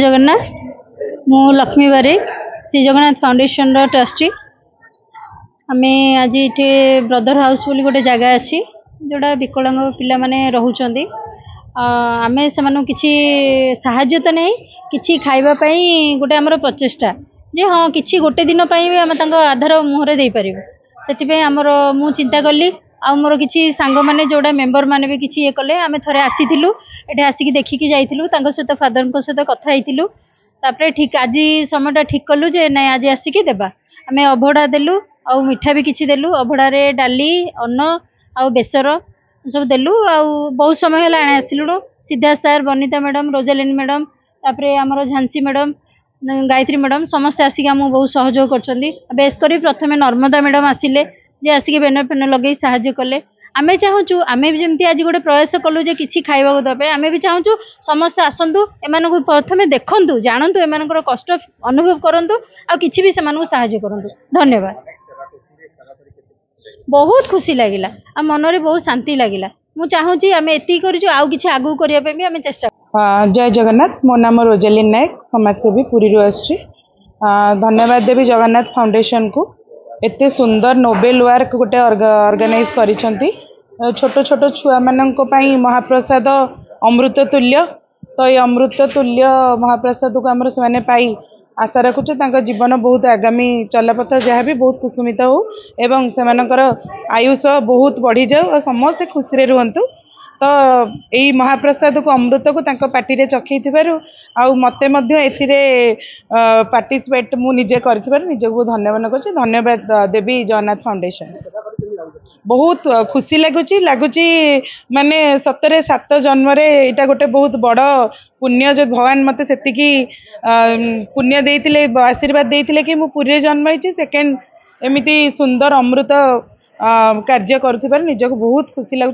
जगन्नाथ मु लक्ष्मी बारिक Shri Jagannath foundation trustee आम आज ये ब्रदर हाउस बोली गोटे जगह अच्छी जोड़ा विकलांग पिला माने रहउचंदी आम से किसी साहाय्य तो नहीं किसी खाइबा पई गोटे आमर प्रचेष्टा जे हाँ किसी गोटे दिन आम आधार मुहर दे पार से आमर मु चिंता कली आ मोर किसी सांग माने जोड़ा मेंबर माने भी किसी ये कले आम थे आसीलु ये आसिक देखिकी जाइलु सहित फादर सहित कथा होइलु तापर ठीक आज समय ठीक कलु जे ना आज आसिक देबा आम अभड़ा देलु आ मिठा भी किसी देलु अभड़े डाली अन्न आ बेसर सब देलु आ बहुत समय है आसिलु सीधा सार बनीता मैडम रोजालिन मैडम तापर आमर झांसी मैडम गायत्री मैडम समस्ते आसिक आमको बहुत सहयोग कर प्रथम नर्मदा मैडम आसिले जे आसिक बेनर फेनर लगे साहाय्य कले आम चाहूँ आम जमी आज गोटे प्रयास कलु जे किसी खाइबा देवाई आम भी चाहूँ समस्ते आसतु एम प्रथम देखु जानतु एम कष्ट अनुभव करूँ आ कि भी से साहाय्य करूँ धन्यवाद बहुत खुशी लगिला आ मनरे बहुत शांति लगिला मु चाहूँ आम एति आउ कि आगू करने भी आम चेष्टा जय जगन्नाथ मो नाम रोजालिन नायक समाजसेवी पुरी आसुची धन्यवाद देवी जगन्नाथ फाउंडेशन को एते सुंदर नोबेल वर्क गोटे ऑर्गेनाइज करिसंती छोट छोट छुआ मानक पई महाप्रसाद अमृत तुल्य तो ये अमृत तुल्य महाप्रसाद को आमर से पाई आशा रखुचे तांका जीवन बहुत आगामी चलपथ जहाँ भी बहुत कुसुमित हो एवं से आयुष बहुत बढ़ी जाऊ और समस्ते खुशी रुहतु तो यही महाप्रसाद को अमृत को तांका पार्टी रे चखई आउ मते मध्य एथिरे पार्टिसिपेट मु निजे करथिबार निजको धन्यवाद करछि धन्यवाद देवी जगन्नाथ फाउंडेशन बहुत खुशी लगुची माने सतरे 7 जन्म रे इटा गोटे बहुत बड़ पुण्य जो भगवान मते सेतिकी पुण्य देइतिले आशीर्वाद देइतिले कि मु पुरी जन्म होइछि सेकेंड एमिति सुंदर अमृत कार्य करथिबार निजको बहुत खुशी लगुची।